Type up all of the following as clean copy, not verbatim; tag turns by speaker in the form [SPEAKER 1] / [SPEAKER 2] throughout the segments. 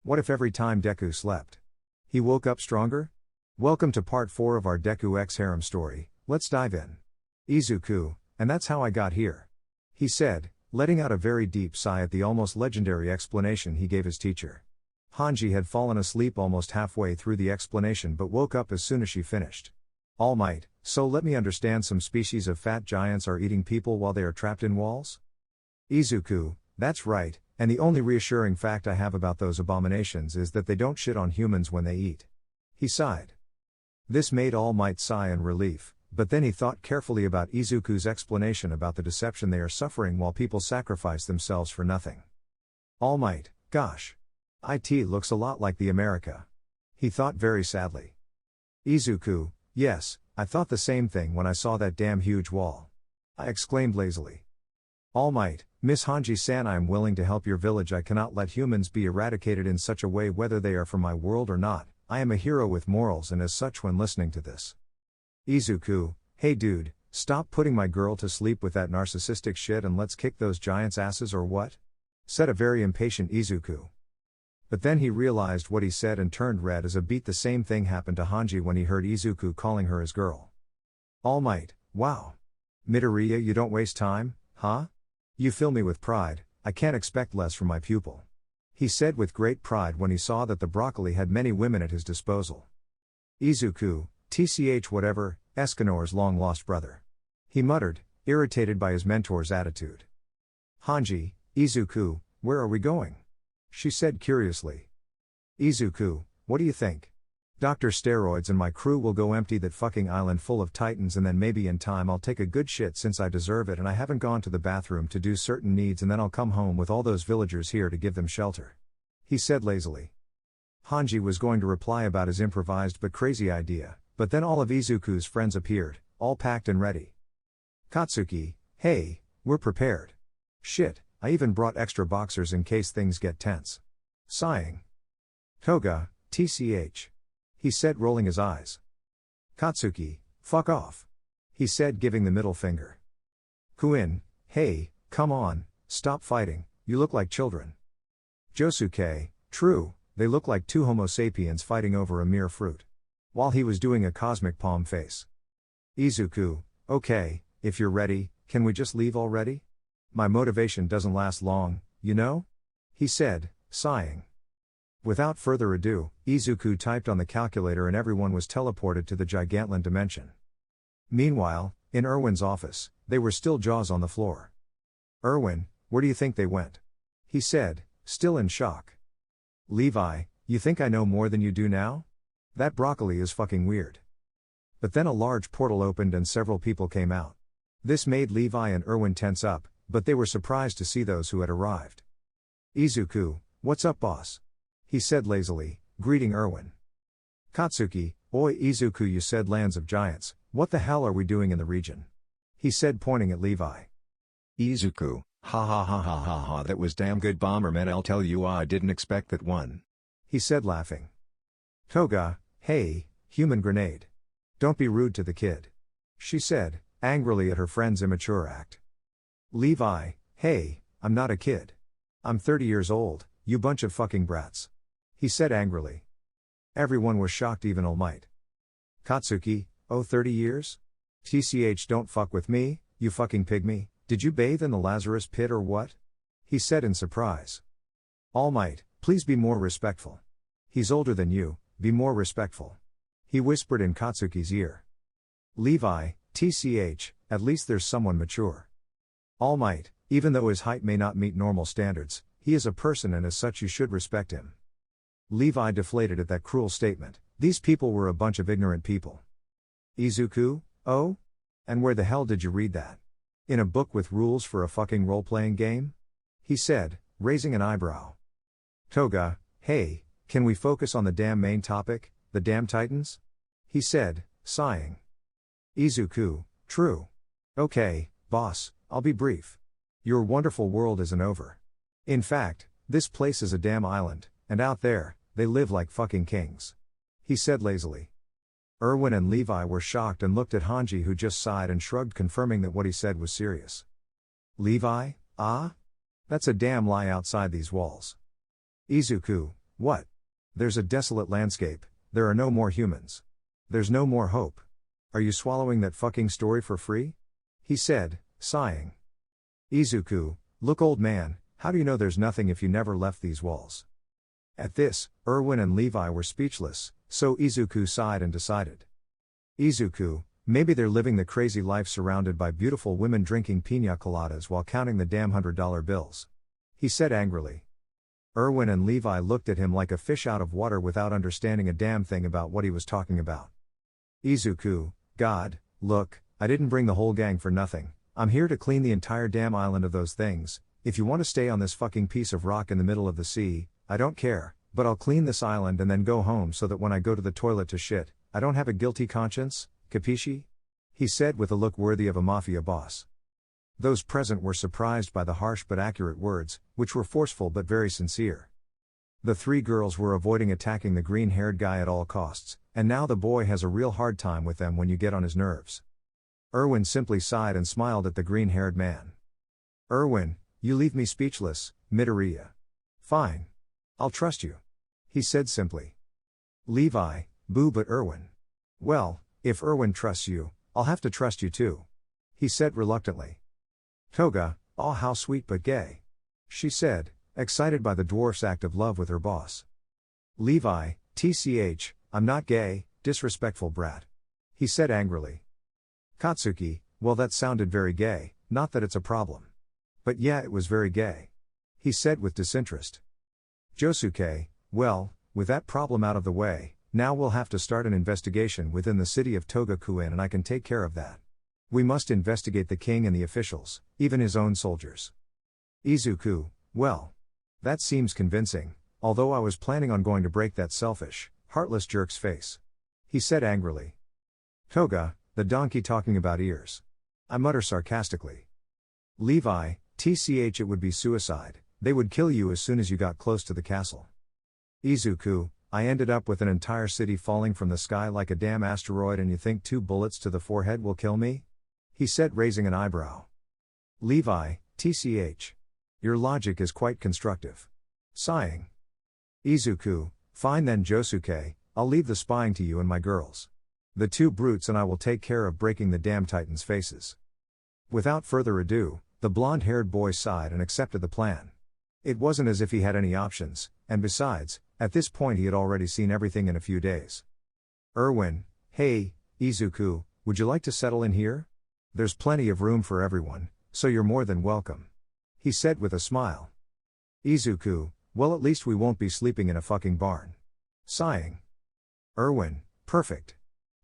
[SPEAKER 1] What if every time Deku slept, he woke up stronger? Welcome to part 4 of our Deku X harem story, let's dive in. Izuku, and that's how I got here. He said, letting out a very deep sigh at the almost legendary explanation he gave his teacher. Hanji had fallen asleep almost halfway through the explanation but woke up as soon as she finished. All Might, so let me understand, some species of fat giants are eating people while they are trapped in walls? Izuku, that's right, and the only reassuring fact I have about those abominations is that they don't shit on humans when they eat. He sighed. This made All Might sigh in relief, but then he thought carefully about Izuku's explanation about the deception they are suffering while people sacrifice themselves for nothing. All Might, gosh. It looks a lot like the America. He thought very sadly. Izuku, yes, I thought the same thing when I saw that damn huge wall. I exclaimed lazily. All Might, Miss Hanji-san, I am willing to help your village. I cannot let humans be eradicated in such a way whether they are from my world or not. I am a hero with morals and as such when listening to this. Izuku, hey dude, stop putting my girl to sleep with that narcissistic shit and let's kick those giants' asses or what? Said a very impatient Izuku. But then he realized what he said and turned red as a beet. The same thing happened to Hanji when he heard Izuku calling her his girl. All Might, wow. Midoriya, you don't waste time, huh? You fill me with pride, I can't expect less from my pupil. He said with great pride when he saw that the broccoli had many women at his disposal. Izuku, tch whatever, Escanor's long-lost brother. He muttered, irritated by his mentor's attitude. Hanji, Izuku, where are we going? She said curiously. Izuku, what do you think? Dr. Steroids and my crew will go empty that fucking island full of titans and then maybe in time I'll take a good shit since I deserve it and I haven't gone to the bathroom to do certain needs and then I'll come home with all those villagers here to give them shelter. He said lazily. Hanji was going to reply about his improvised but crazy idea, but then all of Izuku's friends appeared, all packed and ready. Katsuki, hey, we're prepared. Shit, I even brought extra boxers in case things get tense. Sighing. Toga, tch. He said rolling his eyes. Katsuki, fuck off. He said giving the middle finger. Kuin, hey, come on, stop fighting, you look like children. Josuke, true, they look like two homo sapiens fighting over a mere fruit. While he was doing a cosmic palm face. Izuku, okay, if you're ready, can we just leave already? My motivation doesn't last long, you know? He said, sighing. Without further ado, Izuku typed on the calculator and everyone was teleported to the Gigantland dimension. Meanwhile, in Erwin's office, they were still jaws on the floor. Erwin, where do you think they went? He said, still in shock. Levi, you think I know more than you do now? That broccoli is fucking weird. But then a large portal opened and several people came out. This made Levi and Erwin tense up, but they were surprised to see those who had arrived. Izuku, what's up boss? He said lazily, greeting Erwin. Katsuki, oi Izuku, you said lands of giants, what the hell are we doing in the region? He said pointing at Levi.
[SPEAKER 2] Izuku, ha ha ha ha ha ha, that was damn good Bomberman, I'll tell you I didn't expect that one.
[SPEAKER 1] He said laughing. Toga, hey, human grenade. Don't be rude to the kid. She said, angrily at her friend's immature act. Levi, hey, I'm not a kid. I'm 30 years old, you bunch of fucking brats. He said angrily. Everyone was shocked, even All Might. Katsuki, oh 30 years? Tch don't fuck with me, you fucking pygmy, did you bathe in the Lazarus pit or what? He said in surprise. All Might, please be more respectful. He's older than you, be more respectful. He whispered in Katsuki's ear. Levi, tch, at least there's someone mature. All Might, even though his height may not meet normal standards, he is a person and as such you should respect him. Levi deflated at that cruel statement. These people were a bunch of ignorant people. Izuku, oh? And where the hell did you read that? In a book with rules for a fucking role-playing game? He said, raising an eyebrow. Toga, hey, can we focus on the damn main topic, the damn titans? He said, sighing. Izuku, true. Okay, boss, I'll be brief. Your wonderful world isn't over. In fact, this place is a damn island, and out there, they live like fucking kings. He said lazily. Erwin and Levi were shocked and looked at Hanji, who just sighed and shrugged, confirming that what he said was serious. Levi, ah? That's a damn lie outside these walls. Izuku, What? There's a desolate landscape, there are no more humans. There's no more hope. Are you swallowing that fucking story for free? He said, sighing. Izuku, look old man, how do you know there's nothing if you never left these walls? At this, Erwin and Levi were speechless, so Izuku sighed and decided. Izuku, maybe they're living the crazy life surrounded by beautiful women drinking piña coladas while counting the damn $100 bills. He said angrily. Erwin and Levi looked at him like a fish out of water without understanding a damn thing about what he was talking about. Izuku, God, look, I didn't bring the whole gang for nothing, I'm here to clean the entire damn island of those things. If you want to stay on this fucking piece of rock in the middle of the sea, I don't care, but I'll clean this island and then go home so that when I go to the toilet to shit, I don't have a guilty conscience, capisci? He said with a look worthy of a mafia boss. Those present were surprised by the harsh but accurate words, which were forceful but very sincere. The three girls were avoiding attacking the green-haired guy at all costs, and now the boy has a real hard time with them when you get on his nerves. Erwin simply sighed and smiled at the green-haired man. Erwin, you leave me speechless, Midoriya. Fine. I'll trust you. He said simply. Levi, boo but Erwin. Well, if Erwin trusts you, I'll have to trust you too. He said reluctantly. Toga, aw how sweet but gay. She said, excited by the dwarf's act of love with her boss. Levi, tch, I'm not gay, disrespectful brat. He said angrily. Katsuki, well that sounded very gay, not that it's a problem. But yeah it was very gay. He said with disinterest. Josuke, well, with that problem out of the way, now we'll have to start an investigation within the city of Togakuin and I can take care of that. We must investigate the king and the officials, even his own soldiers. Izuku, well. That seems convincing, although I was planning on going to break that selfish, heartless jerk's face. He said angrily. Toga, the donkey talking about ears. I mutter sarcastically. Levi, tch it would be suicide, they would kill you as soon as you got close to the castle. Izuku, I ended up with an entire city falling from the sky like a damn asteroid and you think 2 bullets to the forehead will kill me? He said raising an eyebrow. Levi, tch. Your logic is quite constructive. Sighing. Izuku, fine then Josuke, I'll leave the spying to you and my girls. The 2 brutes and I will take care of breaking the damn titans' faces. Without further ado, the blonde-haired boy sighed and accepted the plan. It wasn't as if he had any options, and besides, at this point he had already seen everything in a few days. Erwin, hey, Izuku, would you like to settle in here? There's plenty of room for everyone, so you're more than welcome. He said with a smile. Izuku, well at least we won't be sleeping in a fucking barn. Sighing. Erwin, perfect.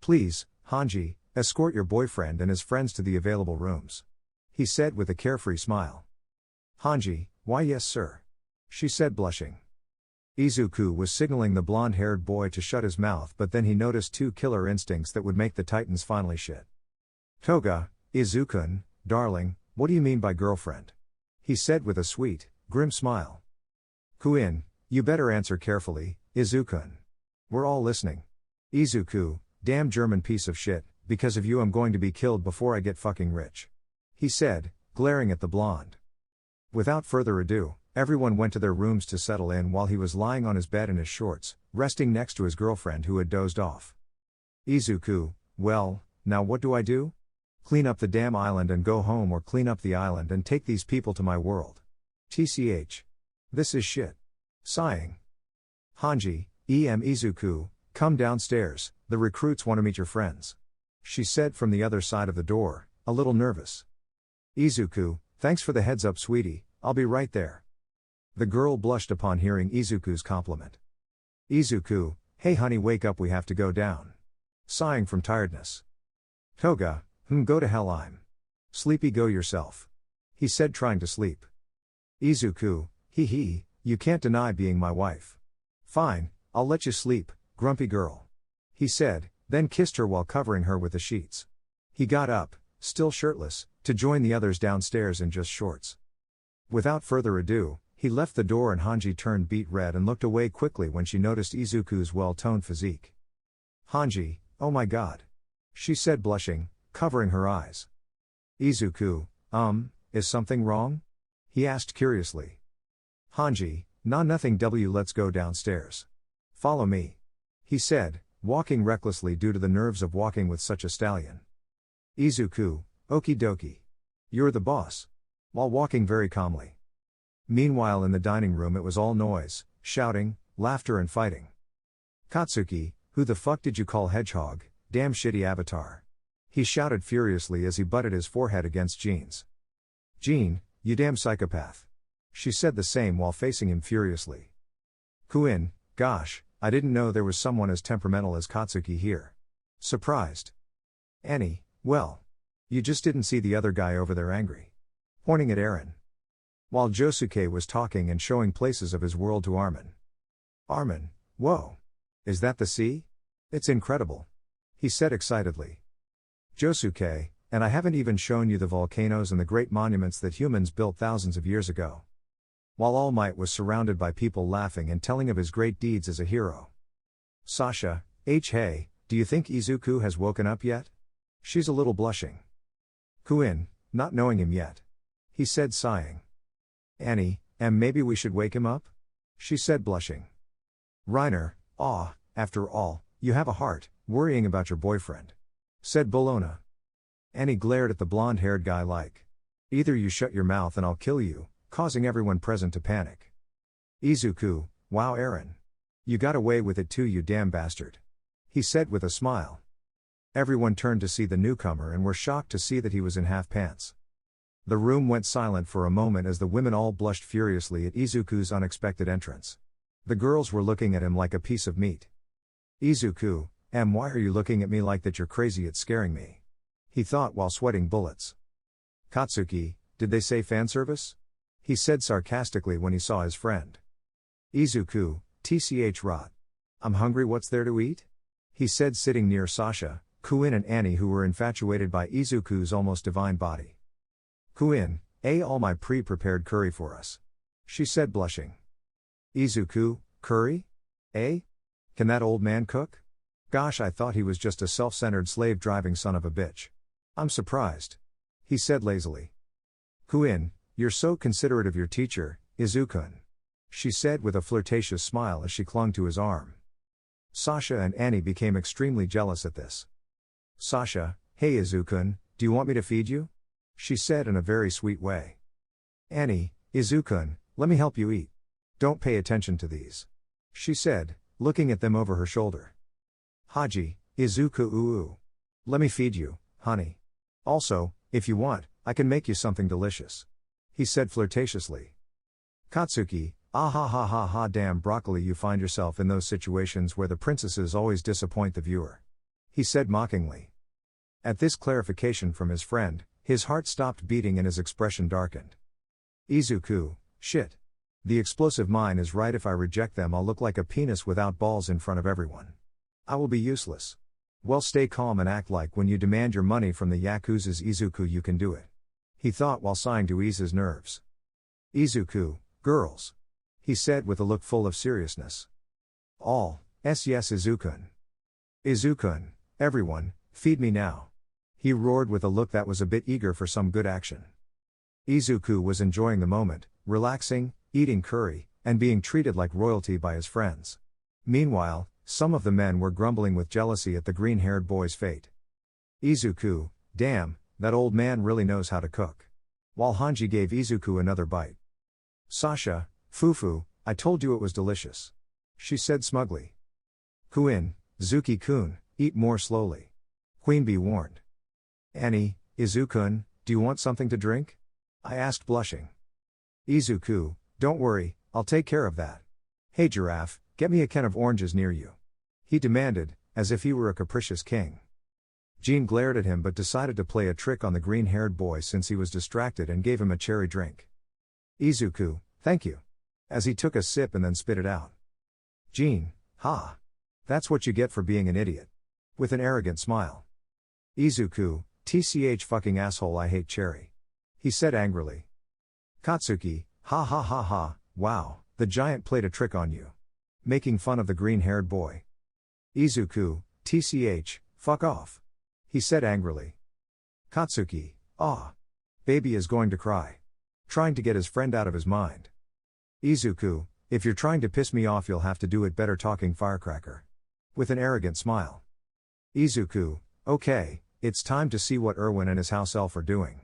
[SPEAKER 1] Please, Hanji, escort your boyfriend and his friends to the available rooms. He said with a carefree smile. Hanji, why yes sir. She said blushing. Izuku was signaling the blonde-haired boy to shut his mouth but then he noticed 2 killer instincts that would make the titans finally shit. Toga, Izukun, darling, what do you mean by girlfriend? He said with a sweet, grim smile. Kuin, you better answer carefully, Izukun. We're all listening. Izuku, damn German piece of shit, because of you I'm going to be killed before I get fucking rich. He said, glaring at the blonde. Without further ado, everyone went to their rooms to settle in while he was lying on his bed in his shorts, resting next to his girlfriend who had dozed off. Izuku, well, now what do I do? Clean up the damn island and go home or clean up the island and take these people to my world. Tch. This is shit. Sighing. Hanji, Izuku, come downstairs, the recruits want to meet your friends. She said from the other side of the door, a little nervous. Izuku, thanks for the heads up sweetie, I'll be right there. The girl blushed upon hearing Izuku's compliment. Izuku, hey honey wake up we have to go down. Sighing from tiredness. Toga, go to hell I'm sleepy go yourself. He said trying to sleep. Izuku, hee, you can't deny being my wife. Fine, I'll let you sleep, grumpy girl. He said, then kissed her while covering her with the sheets. He got up, still shirtless, to join the others downstairs in just shorts. Without further ado, he left the door and Hanji turned beet red and looked away quickly when she noticed Izuku's well-toned physique. Hanji, oh my god. She said blushing, covering her eyes. Izuku, is something wrong? He asked curiously. Hanji, Nah, nothing, let's go downstairs. Follow me. He said, walking recklessly due to the nerves of walking with such a stallion. Izuku, okie dokie. You're the boss. While walking very calmly. Meanwhile in the dining room it was all noise, shouting, laughter and fighting. Katsuki, who the fuck did you call Hedgehog, damn shitty avatar. He shouted furiously as he butted his forehead against Jean's. Jean, you damn psychopath. She said the same while facing him furiously. Kuin, gosh, I didn't know there was someone as temperamental as Katsuki here. Surprised. Annie, well. You just didn't see the other guy over there angry. Pointing at Eren. While Josuke was talking and showing places of his world to Armin. Armin, whoa. Is that the sea? It's incredible. He said excitedly. Josuke, and I haven't even shown you the volcanoes and the great monuments that humans built thousands of years ago. While All Might was surrounded by people laughing and telling of his great deeds as a hero. Sasha, hey, do you think Izuku has woken up yet? She's a little blushing. Kuin, not knowing him yet. He said sighing. Annie, maybe we should wake him up? She said blushing. Reiner, after all, you have a heart, worrying about your boyfriend. Said Bologna. Annie glared at the blonde-haired guy like. Either you shut your mouth and I'll kill you, causing everyone present to panic. Izuku, wow Eren. You got away with it too you damn bastard. He said with a smile. Everyone turned to see the newcomer and were shocked to see that he was in half pants. The room went silent for a moment as the women all blushed furiously at Izuku's unexpected entrance. The girls were looking at him like a piece of meat. Izuku, why are you looking at me like that? You're crazy, it's scaring me. He thought while sweating bullets. Katsuki, did they say fan service? He said sarcastically when he saw his friend. Izuku, tch rot. I'm hungry, what's there to eat? He said sitting near Sasha, Kuin and Annie who were infatuated by Izuku's almost divine body. Kuin, all my pre-prepared curry for us. She said blushing. Izuku, curry? Can that old man cook? Gosh, I thought he was just a self-centered slave-driving son of a bitch. I'm surprised. He said lazily. Kuin, you're so considerate of your teacher, Izukun. She said with a flirtatious smile as she clung to his arm. Sasha and Annie became extremely jealous at this. Sasha, hey Izukun, do you want me to feed you? She said in a very sweet way. Annie, Izukun, let me help you eat. Don't pay attention to these. She said, looking at them over her shoulder. Haji, Izuku let me feed you, honey. Also, if you want, I can make you something delicious. He said flirtatiously. Katsuki, ha ha ha damn broccoli, you find yourself in those situations where the princesses always disappoint the viewer. He said mockingly. At this clarification from his friend, his heart stopped beating and his expression darkened. Izuku, shit. The explosive mine is right, if I reject them I'll look like a penis without balls in front of everyone. I will be useless. Well, stay calm and act like when you demand your money from the Yakuza's Izuku you can do it. He thought while sighing to ease his nerves. Izuku, girls. He said with a look full of seriousness. All, yes Izukun. Izukun, everyone, feed me now. He roared with a look that was a bit eager for some good action. Izuku was enjoying the moment, relaxing, eating curry, and being treated like royalty by his friends. Meanwhile, some of the men were grumbling with jealousy at the green-haired boy's fate. Izuku, damn, that old man really knows how to cook. While Hanji gave Izuku another bite. Sasha, Fufu, I told you it was delicious. She said smugly. Kuin, Zuki-kun, eat more slowly. Queen be warned. Annie, Izukun, do you want something to drink? I asked blushing. Izuku, don't worry, I'll take care of that. Hey giraffe, get me a can of oranges near you. He demanded, as if he were a capricious king. Jean glared at him but decided to play a trick on the green-haired boy since he was distracted and gave him a cherry drink. Izuku, thank you. As he took a sip and then spit it out. Jean, ha. That's what you get for being an idiot. With an arrogant smile. Izuku, tch fucking asshole, I hate cherry. He said angrily. Katsuki, ha ha ha ha, wow, the giant played a trick on you. Making fun of the green-haired boy. Izuku, tch, fuck off. He said angrily. Katsuki, baby is going to cry. Trying to get his friend out of his mind. Izuku, if you're trying to piss me off you'll have to do it better talking firecracker. With an arrogant smile. Izuku, okay, it's time to see what Erwin and his house elf are doing.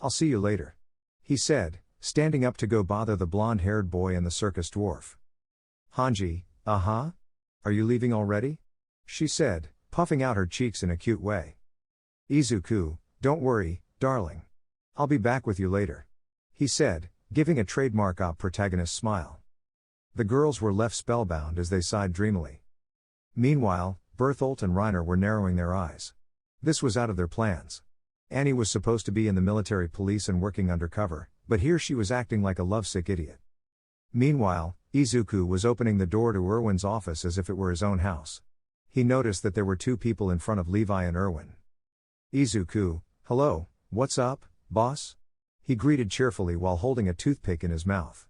[SPEAKER 1] I'll see you later. He said, standing up to go bother the blonde-haired boy and the circus dwarf. Hanji, uh-huh? Are you leaving already? She said, puffing out her cheeks in a cute way. Izuku, don't worry, darling. I'll be back with you later. He said, giving a trademark op protagonist smile. The girls were left spellbound as they sighed dreamily. Meanwhile, Berthold and Reiner were narrowing their eyes. This was out of their plans. Annie was supposed to be in the military police and working undercover, but here she was acting like a lovesick idiot. Meanwhile, Izuku was opening the door to Erwin's office as if it were his own house. He noticed that there were two people in front of Levi and Erwin. Izuku, hello, what's up, boss? He greeted cheerfully while holding a toothpick in his mouth.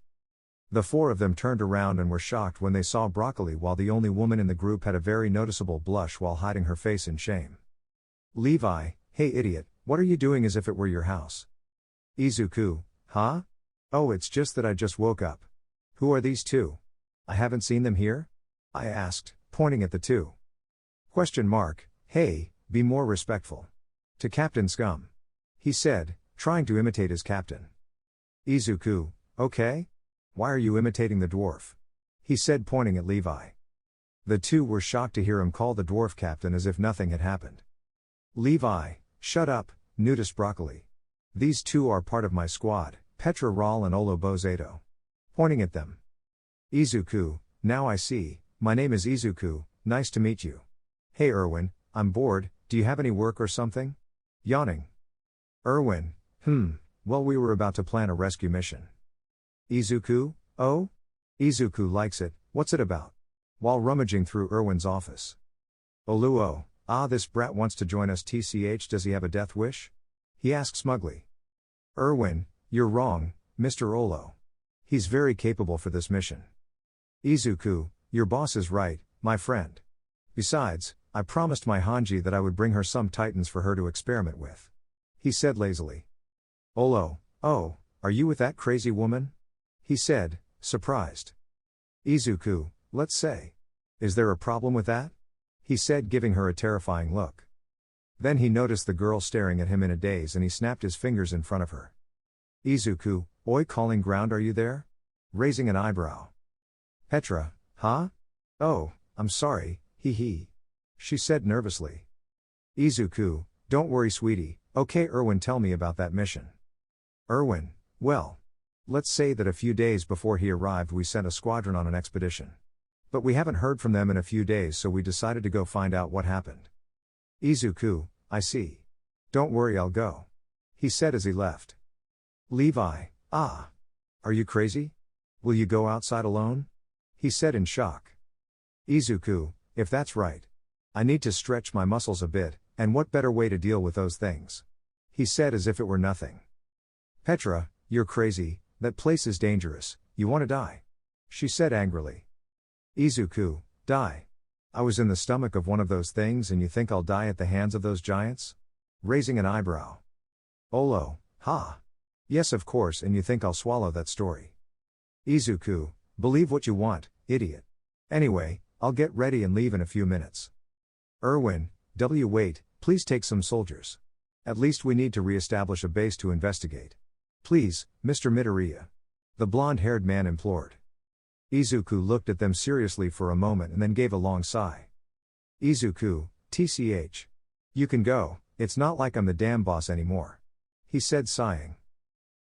[SPEAKER 1] The four of them turned around and were shocked when they saw Broccoli, while the only woman in the group had a very noticeable blush while hiding her face in shame. Levi, hey idiot, what are you doing as if it were your house? Izuku, huh? Oh, it's just that I just woke up. Who are these two? I haven't seen them here? I asked, pointing at the two. Hey, be more respectful. To Captain Scum. He said, trying to imitate his captain. Izuku, okay? Why are you imitating the dwarf? He said, pointing at Levi. The two were shocked to hear him call the dwarf captain as if nothing had happened. Levi, shut up, nudist Broccoli. These two are part of my squad, Petra Rahl and Olo Bozato. Pointing at them. Izuku, now I see, my name is Izuku, nice to meet you. Hey Erwin, I'm bored, do you have any work or something? Yawning. Erwin, well we were about to plan a rescue mission. Izuku, oh? Izuku likes it, what's it about? While rummaging through Erwin's office. Oluo, this brat wants to join us tch, does he have a death wish? He asked smugly. Erwin, you're wrong, Mr. Olo. He's very capable for this mission. Izuku, your boss is right, my friend. Besides, I promised my Hanji that I would bring her some titans for her to experiment with. He said lazily. Olo, oh, are you with that crazy woman? He said, surprised. Izuku, let's say. Is there a problem with that? He said, giving her a terrifying look. Then he noticed the girl staring at him in a daze and he snapped his fingers in front of her. Izuku, oi calling ground, are you there? Raising an eyebrow. Petra, huh? Oh, I'm sorry, hee. She said nervously. Izuku, don't worry sweetie, okay Erwin, tell me about that mission. Erwin, well. Let's say that a few days before he arrived we sent a squadron on an expedition. But we haven't heard from them in a few days, so we decided to go find out what happened. Izuku, I see. Don't worry, I'll go. He said as he left. Levi, are you crazy? Will you go outside alone? He said in shock. Izuku, if that's right. I need to stretch my muscles a bit, and what better way to deal with those things? He said as if it were nothing. Petra, you're crazy, that place is dangerous, you want to die? She said angrily. Izuku, die? I was in the stomach of one of those things and you think I'll die at the hands of those giants? Raising an eyebrow. Olo, ha. Yes of course, and you think I'll swallow that story. Izuku, believe what you want, idiot. Anyway, I'll get ready and leave in a few minutes. Erwin, wait, please take some soldiers. At least we need to re-establish a base to investigate. Please, Mr. Midoriya. The blonde-haired man implored. Izuku looked at them seriously for a moment and then gave a long sigh. Izuku, tch. You can go, it's not like I'm the damn boss anymore. He said sighing.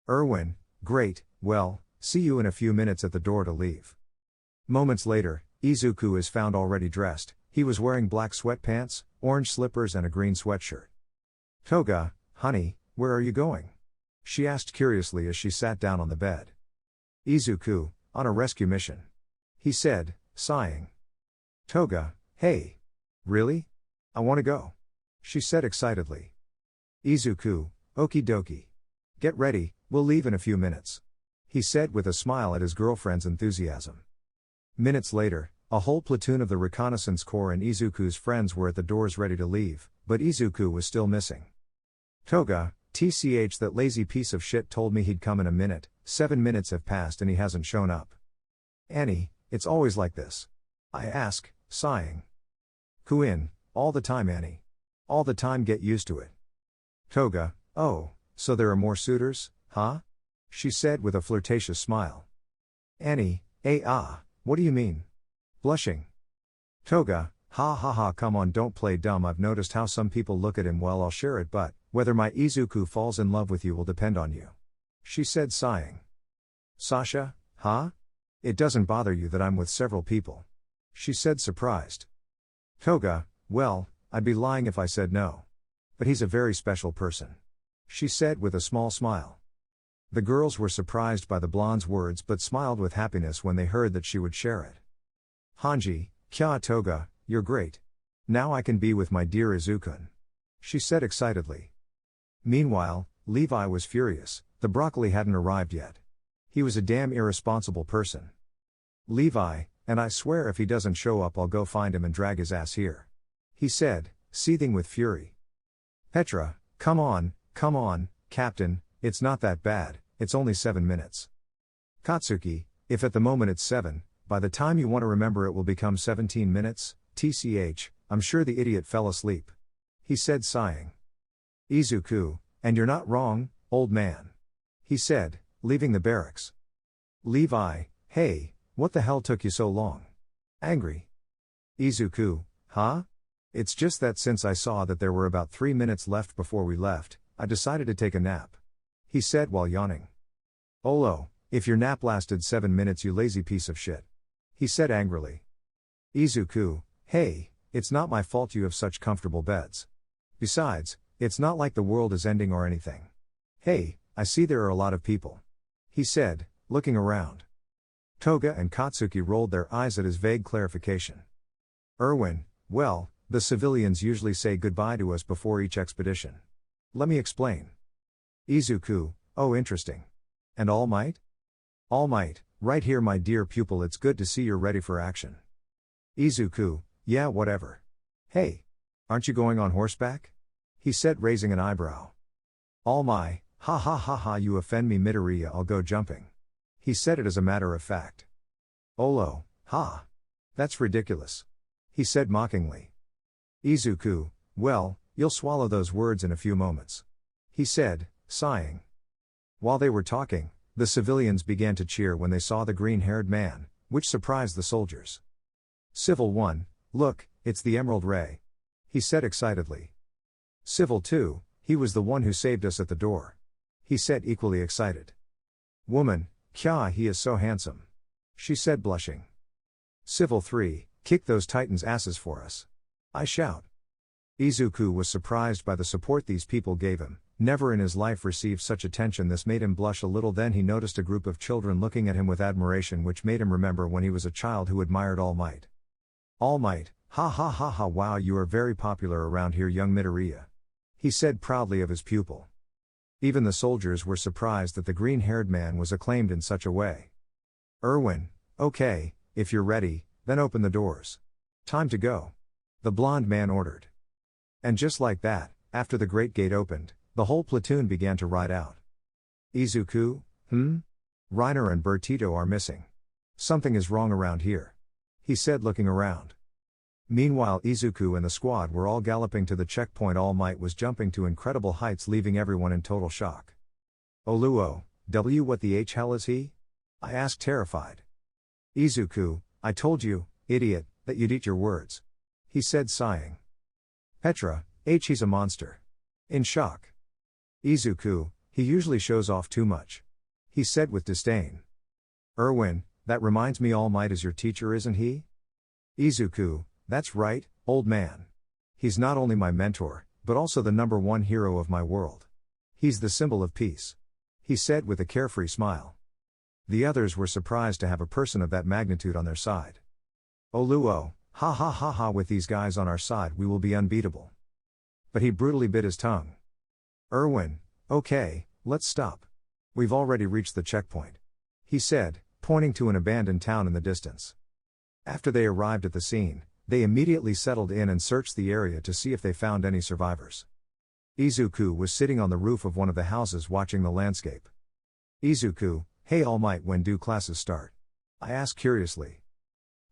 [SPEAKER 1] Erwin, great, well, see you in a few minutes at the door to leave. Moments later, Izuku is found already dressed. He was wearing black sweatpants, orange slippers and a green sweatshirt. Toga, honey, where are you going? She asked curiously as she sat down on the bed. Izuku, on a rescue mission. He said, sighing. Toga, hey. Really? I want to go. She said excitedly. Izuku, okie dokie. Get ready, we'll leave in a few minutes. He said with a smile at his girlfriend's enthusiasm. Minutes later, a whole platoon of the reconnaissance corps and Izuku's friends were at the doors ready to leave, but Izuku was still missing. Toga, tch, that lazy piece of shit told me he'd come in a minute, 7 minutes have passed and he hasn't shown up. Annie, it's always like this. I ask, sighing. Kuin, all the time Annie. All the time, get used to it. Toga, oh, so there are more suitors, huh? She said with a flirtatious smile. Annie, what do you mean? Blushing. Toga, ha ha ha, come on, don't play dumb. I've noticed how some people look at him. Well, I'll share it, but whether my Izuku falls in love with you will depend on you. She said, sighing. Sasha, huh? It doesn't bother you that I'm with several people? She said, surprised. Toga, well, I'd be lying if I said no. But he's a very special person. She said with a small smile. The girls were surprised by the blonde's words but smiled with happiness when they heard that she would share it. Hanji, kya Toga, you're great. Now I can be with my dear Izukun. She said excitedly. Meanwhile, Levi was furious. The broccoli hadn't arrived yet. He was a damn irresponsible person. Levi, and I swear if he doesn't show up I'll go find him and drag his ass here. He said, seething with fury. Petra, come on, Captain, it's not that bad, it's only 7 minutes. Katsuki, if at the moment it's 7, by the time you want to remember it will become 17 minutes, tch, I'm sure the idiot fell asleep. He said, sighing. Izuku, and you're not wrong, old man. He said, leaving the barracks. Levi, hey, what the hell took you so long? Angry. Izuku, huh? It's just that since I saw that there were about 3 minutes left before we left, I decided to take a nap. He said while yawning. Olo, if your nap lasted 7 minutes, you lazy piece of shit. He said angrily. Izuku, hey, it's not my fault you have such comfortable beds. Besides, it's not like the world is ending or anything. Hey, I see there are a lot of people. He said, looking around. Toga and Katsuki rolled their eyes at his vague clarification. Erwin, well, the civilians usually say goodbye to us before each expedition. Let me explain. Izuku, oh interesting. And All Might? All Might, right here my dear pupil, it's good to see you're ready for action. Izuku, yeah whatever. Hey, aren't you going on horseback? He said raising an eyebrow. All my, ha ha ha ha, you offend me Midoriya, I'll go jumping. He said it as a matter of fact. Olo, ha. That's ridiculous. He said mockingly. Izuku, well, you'll swallow those words in a few moments. He said, sighing. While they were talking, the civilians began to cheer when they saw the green-haired man, which surprised the soldiers. Civil 1, look, it's the Emerald Ray. He said excitedly. Civil 2, he was the one who saved us at the door. He said equally excited. Woman, kya, he is so handsome. She said blushing. Civil 3, kick those titans' asses for us. I shout. Izuku was surprised by the support these people gave him, never in his life received such attention. This made him blush a little. Then he noticed a group of children looking at him with admiration, which made him remember when he was a child who admired All Might. All Might, ha ha ha ha, wow, you are very popular around here young Midoriya. He said proudly of his pupil. Even the soldiers were surprised that the green-haired man was acclaimed in such a way. Erwin, okay, if you're ready, then open the doors. Time to go. The blonde man ordered. And just like that, after the great gate opened, the whole platoon began to ride out. Izuku, Reiner and Bertito are missing. Something is wrong around here. He said looking around. Meanwhile Izuku and the squad were all galloping to the checkpoint. All Might was jumping to incredible heights, leaving everyone in total shock. Oluo, what the hell is he? I asked terrified. Izuku, I told you, idiot, that you'd eat your words. He said sighing. Petra, he's a monster. In shock. Izuku, he usually shows off too much. He said with disdain. Erwin, that reminds me, All Might is your teacher, isn't he? Izuku, that's right, old man. He's not only my mentor, but also the #1 hero of my world. He's the symbol of peace. He said with a carefree smile. The others were surprised to have a person of that magnitude on their side. Oluo, ha ha ha ha, with these guys on our side we will be unbeatable. But he brutally bit his tongue. Erwin, okay, let's stop. We've already reached the checkpoint. He said, pointing to an abandoned town in the distance. After they arrived at the scene, they immediately settled in and searched the area to see if they found any survivors. Izuku was sitting on the roof of one of the houses watching the landscape. Izuku, hey All Might, when do classes start? I asked curiously.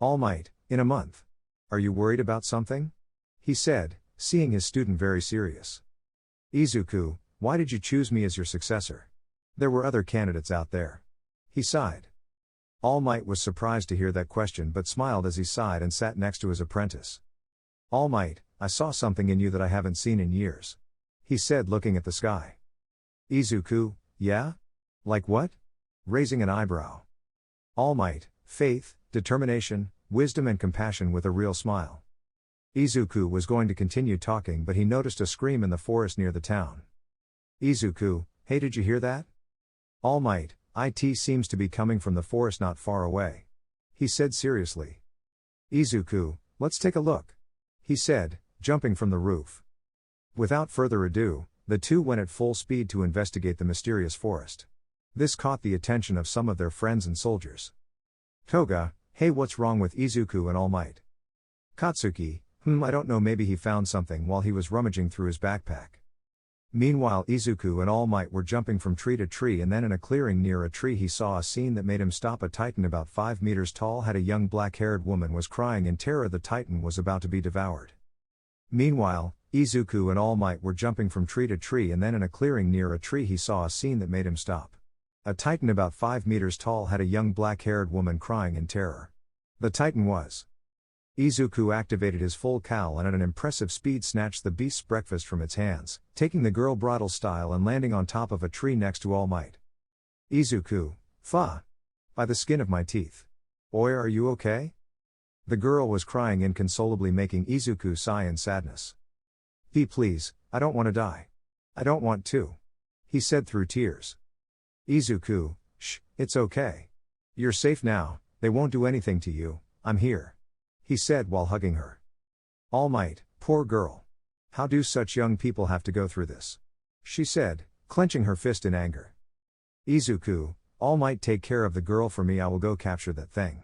[SPEAKER 1] All Might, in a month. Are you worried about something? He said, seeing his student very serious. Izuku, why did you choose me as your successor? There were other candidates out there. He sighed. All Might was surprised to hear that question but smiled as he sighed and sat next to his apprentice. All Might, I saw something in you that I haven't seen in years. He said, looking at the sky. Izuku, yeah? Like what? Raising an eyebrow. All Might, faith, determination, wisdom and compassion with a real smile. Izuku was going to continue talking but he noticed a scream in the forest near the town. Izuku, hey, did you hear that? All Might, it seems to be coming from the forest not far away. He said seriously. Izuku, let's take a look. He said, jumping from the roof. Without further ado, the two went at full speed to investigate the mysterious forest. This caught the attention of some of their friends and soldiers. Toga, hey, what's wrong with Izuku and All Might? Katsuki, I don't know, maybe he found something while he was rummaging through his backpack. Meanwhile, Izuku and All Might were jumping from tree to tree, and then in a clearing near a tree he saw a scene that made him stop. A titan about 5 meters tall had a young black-haired woman was crying in terror. The titan was about to be devoured. Meanwhile, Izuku and All Might were jumping from tree to tree, and then in a clearing near a tree he saw a scene that made him stop. A titan about 5 meters tall had a young black-haired woman crying in terror. The titan was. Izuku activated his full cowl and at an impressive speed snatched the beast's breakfast from its hands, taking the girl bridal style and landing on top of a tree next to All Might. Izuku, fa! By the skin of my teeth. Oi, are you okay? The girl was crying inconsolably, making Izuku sigh in sadness. Please, I don't want to die. I don't want to. He said through tears. Izuku, shh, it's okay. You're safe now, they won't do anything to you, I'm here. He said while hugging her. All Might, poor girl. How do such young people have to go through this? She said, clenching her fist in anger. Izuku, All Might, take care of the girl for me, I will go capture that thing.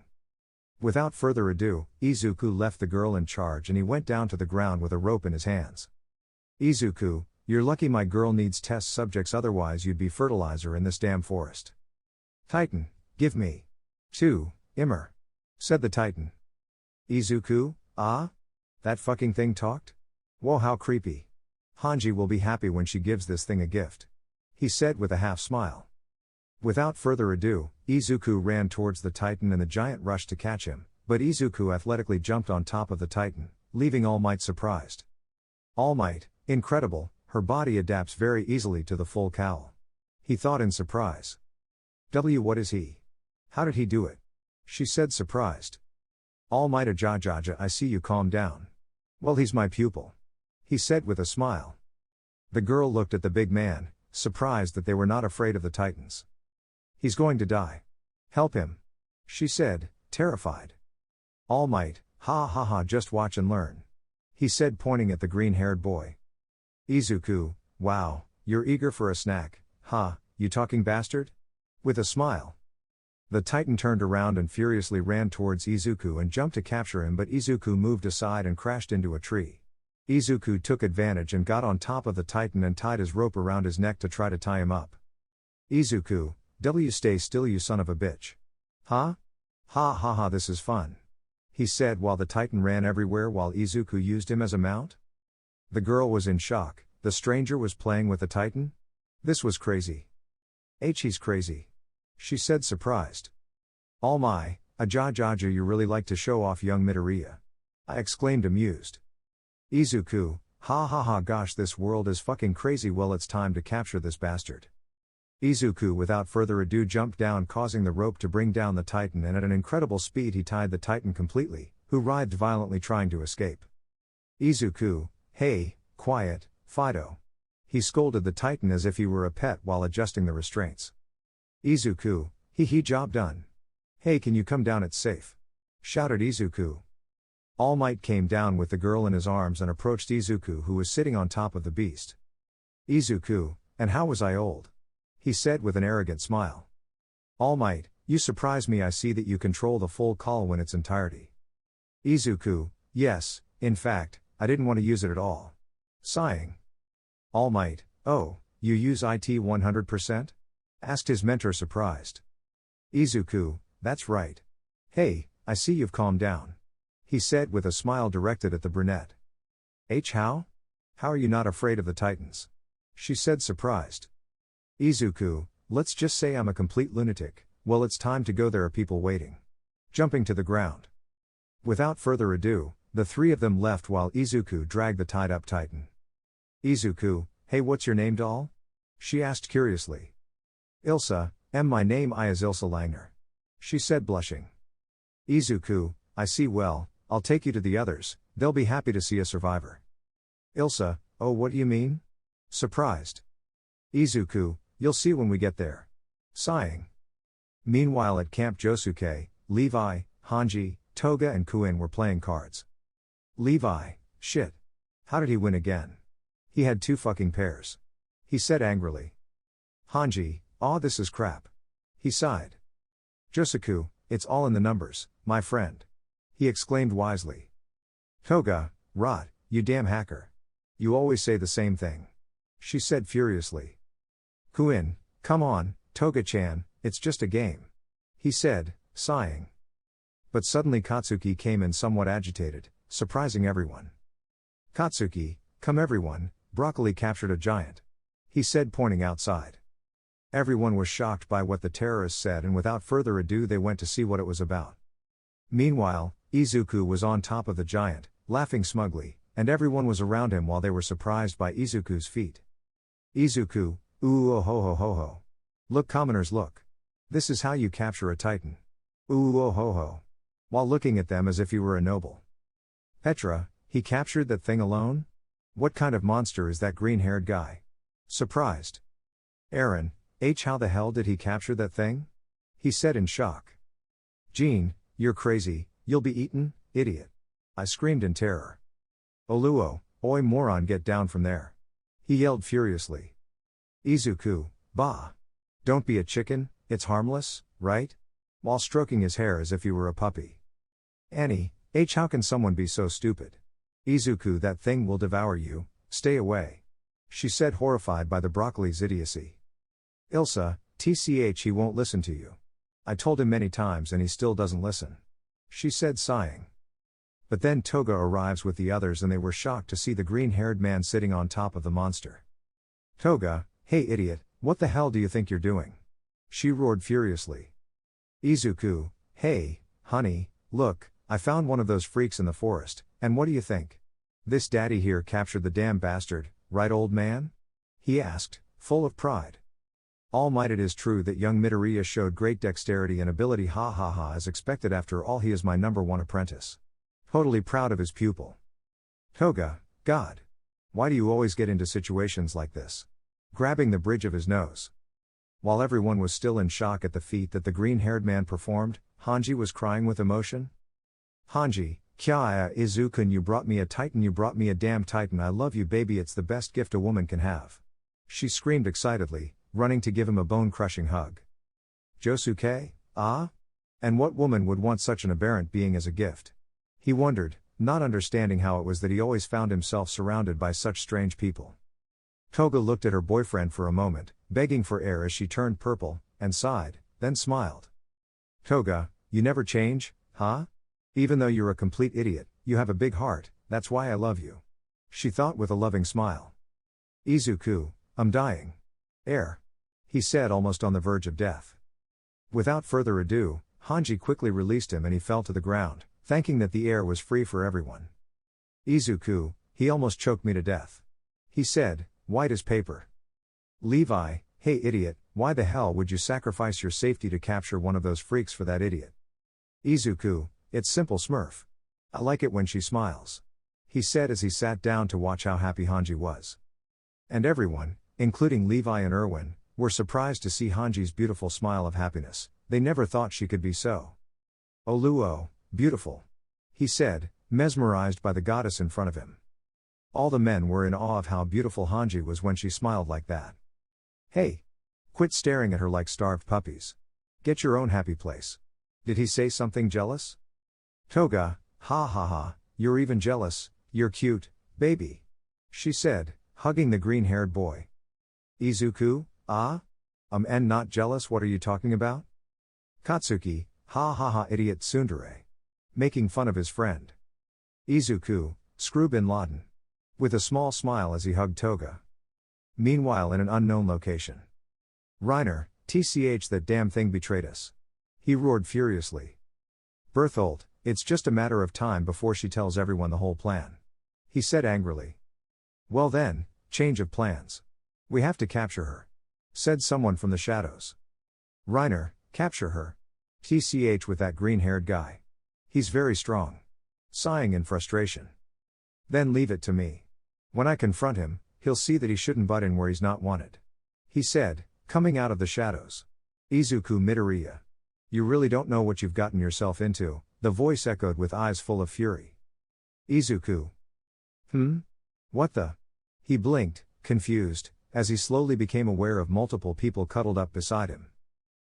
[SPEAKER 1] Without further ado, Izuku left the girl in charge and he went down to the ground with a rope in his hands. Izuku, you're lucky my girl needs test subjects, otherwise you'd be fertilizer in this damn forest. Titan, give me. 2, Immer. Said the Titan. Izuku, ah? That fucking thing talked? Whoa, how creepy. Hanji will be happy when she gives this thing a gift. He said with a half smile. Without further ado, Izuku ran towards the Titan and the giant rushed to catch him, but Izuku athletically jumped on top of the Titan, leaving All Might surprised. All Might, incredible, her body adapts very easily to the full cowl. He thought in surprise. What is he? How did he do it? She said surprised. All Might, Ajajaja, I see you, calm down. Well, he's my pupil. He said with a smile. The girl looked at the big man, surprised that they were not afraid of the Titans. He's going to die. Help him. She said, terrified. All Might, ha ha ha, just watch and learn. He said, pointing at the green-haired boy. Izuku, wow, you're eager for a snack, huh, you talking bastard? With a smile. The Titan turned around and furiously ran towards Izuku and jumped to capture him, but Izuku moved aside and crashed into a tree. Izuku took advantage and got on top of the Titan and tied his rope around his neck to try to tie him up. Izuku, stay still, you son of a bitch. Huh? Ha ha ha, this is fun. He said while the Titan ran everywhere while Izuku used him as a mount. The girl was in shock. The stranger was playing with the Titan? This was crazy. He's crazy. She said surprised. All my, Ajajaja, you really like to show off, young Midoriya. I exclaimed amused. Izuku, ha ha ha, gosh, this world is fucking crazy, well, it's time to capture this bastard. Izuku without further ado jumped down, causing the rope to bring down the Titan, and at an incredible speed he tied the Titan completely, who writhed violently trying to escape. Izuku, hey, quiet, Fido. He scolded the Titan as if he were a pet while adjusting the restraints. Izuku, job done. Hey, can you come down, it's safe. Shouted Izuku. All Might came down with the girl in his arms and approached Izuku, who was sitting on top of the beast. Izuku, and how was I old? He said with an arrogant smile. All Might, you surprise me, I see that you control the full call in its entirety. Izuku, yes, in fact, I didn't want to use it at all. Sighing. All Might, oh, you use it 100%? Asked his mentor surprised. Izuku, that's right. Hey, I see you've calmed down. He said with a smile directed at the brunette. How? How are you not afraid of the Titans? She said surprised. Izuku, let's just say I'm a complete lunatic. Well, it's time to go, there are people waiting. Jumping to the ground. Without further ado, the three of them left while Izuku dragged the tied-up Titan. Izuku, hey, what's your name, doll? She asked curiously. Ilsa, my name is Ilsa Langner. She said blushing. Izuku, I see, well, I'll take you to the others, they'll be happy to see a survivor. Ilsa, oh, what do you mean? Surprised. Izuku, you'll see when we get there. Sighing. Meanwhile at Camp Josuke, Levi, Hanji, Toga and Kuin were playing cards. Levi, shit. How did he win again? He had 2 fucking pairs. He said angrily. Hanji, aw, this is crap. He sighed. Josuke, it's all in the numbers, my friend. He exclaimed wisely. Toga, rot, you damn hacker. You always say the same thing. She said furiously. Kuin, come on, Toga-chan, it's just a game. He said, sighing. But suddenly Katsuki came in somewhat agitated, surprising everyone. Katsuki, come everyone, Broccoli captured a giant. He said pointing outside. Everyone was shocked by what the terrorists said, and without further ado they went to see what it was about. Meanwhile, Izuku was on top of the giant, laughing smugly, and everyone was around him while they were surprised by Izuku's feat. Izuku, ooh oh ho ho ho ho. Look, commoners, look. This is how you capture a titan. Ooh oh ho ho. While looking at them as if he were a noble. Petra, he captured that thing alone? What kind of monster is that green-haired guy? Surprised. Aaron, how the hell did he capture that thing? He said in shock. Jean, you're crazy, you'll be eaten, idiot. I screamed in terror. Oluo, oi moron, get down from there. He yelled furiously. Izuku, bah. Don't be a chicken, it's harmless, right? While stroking his hair as if he were a puppy. Annie, how can someone be so stupid? Izuku, that thing will devour you, stay away. She said, horrified by the broccoli's idiocy. Ilsa, he won't listen to you. I told him many times and he still doesn't listen. She said, sighing. But then Toga arrives with the others and they were shocked to see the green-haired man sitting on top of the monster. Toga, hey idiot, what the hell do you think you're doing? She roared furiously. Izuku, hey, honey, look, I found one of those freaks in the forest, and what do you think? This daddy here captured the damn bastard, right, old man? He asked, full of pride. All might, it is true that young Midoriya showed great dexterity and ability, ha ha ha, as expected, after all he is my #1 apprentice. Totally proud of his pupil. Toga, God. Why do you always get into situations like this? Grabbing the bridge of his nose. While everyone was still in shock at the feat that the green-haired man performed, Hanji was crying with emotion. Hanji, kya Izuku, you brought me a titan, you brought me a damn titan, I love you baby, it's the best gift a woman can have. She screamed excitedly, running to give him a bone-crushing hug. Josuke, ah? And what woman would want such an aberrant being as a gift? He wondered, not understanding how it was that he always found himself surrounded by such strange people. Toga looked at her boyfriend for a moment, begging for air as she turned purple, and sighed, then smiled. Toga, you never change, huh? Even though you're a complete idiot, you have a big heart, that's why I love you. She thought with a loving smile. Izuku, I'm dying. Air. He said, almost on the verge of death. Without further ado, Hanji quickly released him and he fell to the ground, thanking that the air was free for everyone. Izuku, he almost choked me to death. He said, white as paper. Levi, hey idiot, why the hell would you sacrifice your safety to capture one of those freaks for that idiot? Izuku, it's simple, Smurf. I like it when she smiles. He said as he sat down to watch how happy Hanji was. And everyone, including Levi and Erwin, were surprised to see Hanji's beautiful smile of happiness. They never thought she could be so. Oluo, beautiful. He said, mesmerized by the goddess in front of him. All the men were in awe of how beautiful Hanji was when she smiled like that. Hey! Quit staring at her like starved puppies. Get your own happy place. Did he say something jealous? Toga, ha ha ha, you're even jealous, you're cute, baby. She said, hugging the green-haired boy. Izuku, ah? And not jealous, what are you talking about? Katsuki, Ha ha ha, idiot tsundere. Making fun of his friend. Izuku, screw bin Laden. With a small smile as he hugged Toga. Meanwhile, in an unknown location. Reiner, tch, that damn thing betrayed us. He roared furiously. Berthold, it's just a matter of time before she tells everyone the whole plan. He said angrily. Well then, change of plans. We have to capture her. Said someone from the shadows. Reiner, capture her. Tch, with that green-haired guy. He's very strong. Sighing in frustration. Then leave it to me. When I confront him, he'll see that he shouldn't butt in where he's not wanted. He said, coming out of the shadows. Izuku Midoriya. You really don't know what you've gotten yourself into, the voice echoed with eyes full of fury. Izuku. What the? He blinked, confused, as he slowly became aware of multiple people cuddled up beside him.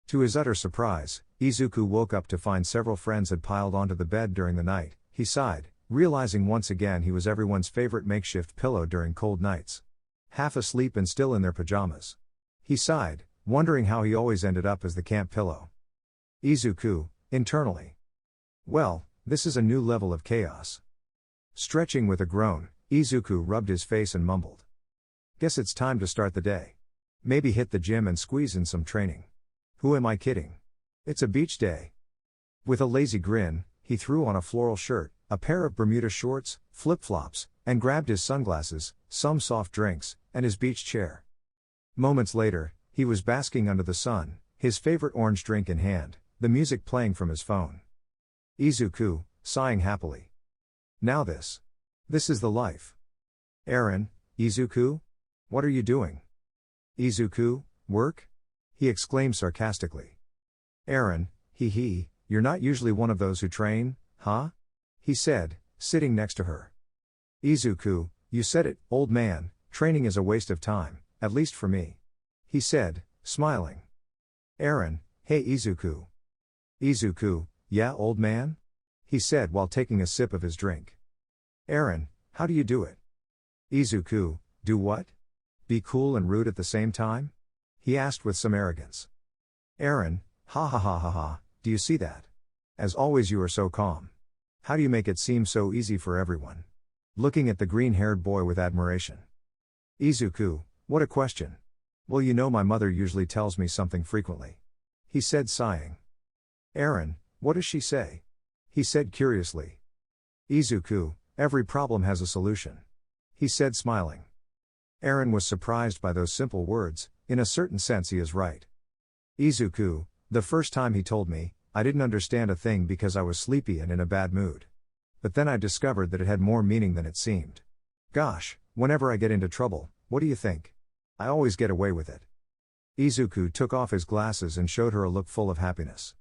[SPEAKER 1] To his utter surprise, Izuku woke up to find several friends had piled onto the bed during the night. He sighed, realizing once again he was everyone's favorite makeshift pillow during cold nights. Half asleep and still in their pajamas. He sighed, wondering how he always ended up as the camp pillow. Izuku, internally. Well, this is a new level of chaos. Stretching with a groan, Izuku rubbed his face and mumbled. Guess it's time to start the day. Maybe hit the gym and squeeze in some training. Who am I kidding? It's a beach day. With a lazy grin, he threw on a floral shirt, a pair of Bermuda shorts, flip-flops, and grabbed his sunglasses, some soft drinks, and his beach chair. Moments later, he was basking under the sun, his favorite orange drink in hand, the music playing from his phone. Izuku, sighing happily. Now this is the life. Eren, Izuku? What are you doing? Izuku, work? He exclaimed sarcastically. Eren, hee, you're not usually one of those who train, huh? He said, sitting next to her. Izuku, you said it, old man, training is a waste of time, at least for me. He said, smiling. Eren, hey Izuku. Izuku, yeah old man? He said while taking a sip of his drink. Eren, how do you do it? Izuku, do what? Be cool and rude at the same time? He asked with some arrogance. Eren, ha ha ha ha ha, do you see that? As always you are so calm. How do you make it seem so easy for everyone? Looking at the green-haired boy with admiration. Izuku, what a question. Well, you know my mother usually tells me something frequently. He said sighing. Eren, what does she say? He said curiously. Izuku, every problem has a solution. He said smiling. Eren was surprised by those simple words. In a certain sense he is right. Izuku, the first time he told me, I didn't understand a thing because I was sleepy and in a bad mood. But then I discovered that it had more meaning than it seemed. Gosh, whenever I get into trouble, what do you think? I always get away with it. Izuku took off his glasses and showed her a look full of happiness.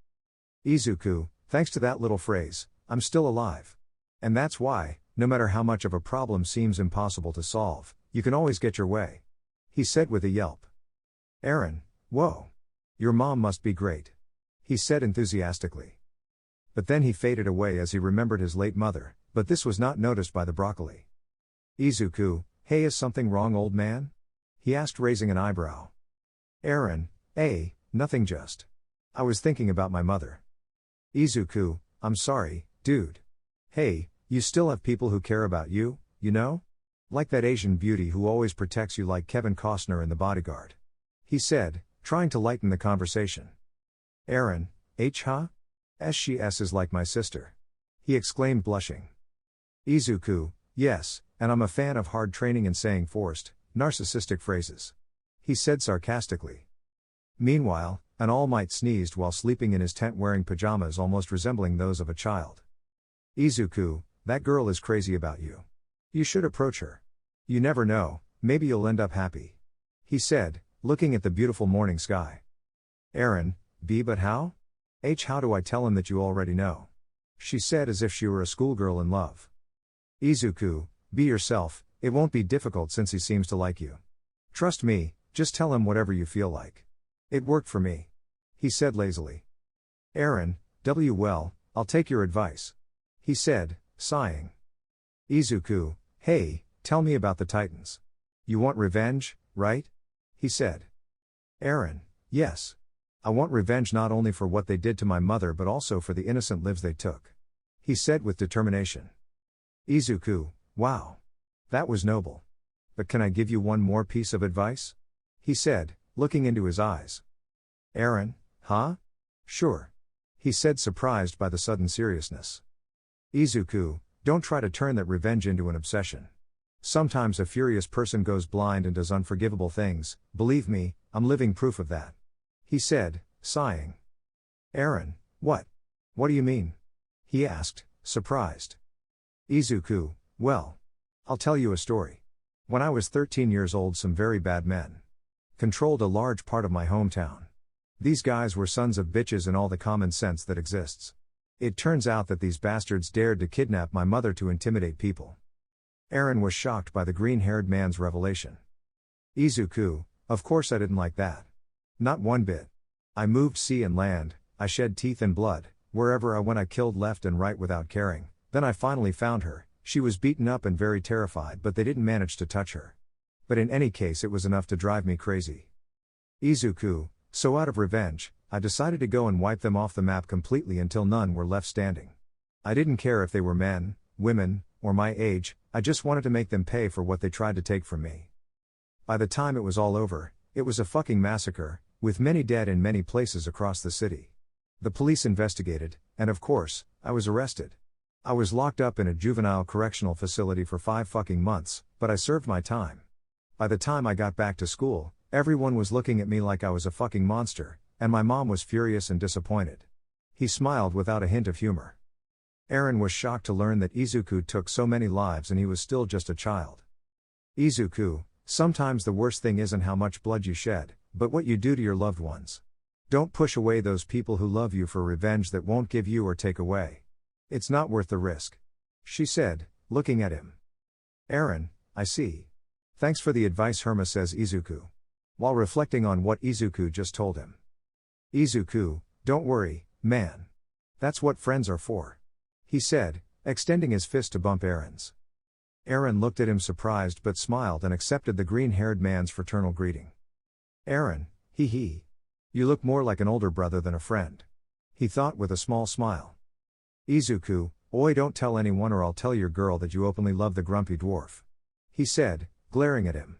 [SPEAKER 1] Izuku, thanks to that little phrase, I'm still alive. And that's why, no matter how much of a problem seems impossible to solve, you can always get your way. He said with a yelp. Eren, whoa. Your mom must be great. He said enthusiastically. But then he faded away as he remembered his late mother, but this was not noticed by the broccoli. Izuku, hey, is something wrong old man? He asked raising an eyebrow. Eren, nothing just. I was thinking about my mother. Izuku, I'm sorry, dude. Hey, you still have people who care about you, you know? Like that Asian beauty who always protects you like Kevin Costner in The Bodyguard. He said, trying to lighten the conversation. Eren, huh? She is like my sister. He exclaimed blushing. Izuku, yes, and I'm a fan of hard training and saying forced, narcissistic phrases. He said sarcastically. Meanwhile, an All Might sneezed while sleeping in his tent wearing pajamas almost resembling those of a child. Izuku, that girl is crazy about you. You should approach her. You never know, maybe you'll end up happy. He said, looking at the beautiful morning sky. Eren, but how? How do I tell him that you already know? She said as if she were a schoolgirl in love. Izuku, be yourself, it won't be difficult since he seems to like you. Trust me, just tell him whatever you feel like. It worked for me. He said lazily. Eren, well, I'll take your advice. He said, sighing. Izuku, hey, tell me about the Titans. You want revenge, right? He said. Eren, yes. I want revenge not only for what they did to my mother but also for the innocent lives they took. He said with determination. Izuku, wow. That was noble. But can I give you one more piece of advice? He said, looking into his eyes. Eren, huh? Sure. He said, surprised by the sudden seriousness. Izuku, don't try to turn that revenge into an obsession. Sometimes a furious person goes blind and does unforgivable things, believe me, I'm living proof of that. He said, sighing. Eren, what? What do you mean? He asked, surprised. Izuku, well. I'll tell you a story. When I was 13 years old, some very bad men controlled a large part of my hometown. These guys were sons of bitches in all the common sense that exists. It turns out that these bastards dared to kidnap my mother to intimidate people. Eren was shocked by the green-haired man's revelation. Izuku, of course I didn't like that. Not one bit. I moved sea and land, I shed teeth and blood, wherever I went I killed left and right without caring. Then I finally found her, she was beaten up and very terrified but they didn't manage to touch her. But in any case it was enough to drive me crazy. Izuku, so out of revenge, I decided to go and wipe them off the map completely until none were left standing. I didn't care if they were men, women, or my age, I just wanted to make them pay for what they tried to take from me. By the time it was all over, it was a fucking massacre, with many dead in many places across the city. The police investigated, and of course, I was arrested. I was locked up in a juvenile correctional facility for 5 fucking months, but I served my time. By the time I got back to school, everyone was looking at me like I was a fucking monster, and my mom was furious and disappointed. He smiled without a hint of humor. Eren was shocked to learn that Izuku took so many lives and he was still just a child. Izuku, sometimes the worst thing isn't how much blood you shed, but what you do to your loved ones. Don't push away those people who love you for revenge that won't give you or take away. It's not worth the risk. She said, looking at him. Eren, I see. Thanks for the advice, Herma, says Izuku, while reflecting on what Izuku just told him. Izuku, don't worry, man. That's what friends are for. He said, extending his fist to bump Eren's. Eren looked at him surprised but smiled and accepted the green-haired man's fraternal greeting. Eren, hee. You look more like an older brother than a friend. He thought with a small smile. Izuku, oi, don't tell anyone or I'll tell your girl that you openly love the grumpy dwarf. He said, glaring at him.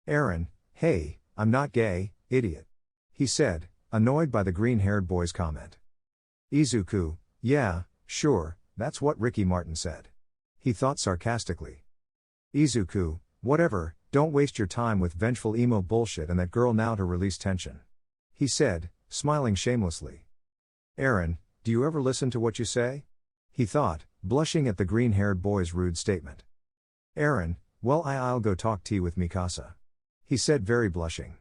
[SPEAKER 1] Eren, hey, I'm not gay, idiot. He said, annoyed by the green-haired boy's comment. Izuku, yeah, sure, that's what Ricky Martin said. He thought sarcastically. Izuku, whatever, don't waste your time with vengeful emo bullshit and that girl now to release tension. He said, smiling shamelessly. Eren, do you ever listen to what you say? He thought, blushing at the green-haired boy's rude statement. Eren, well I'll go talk tea with Mikasa. He said, very blushing.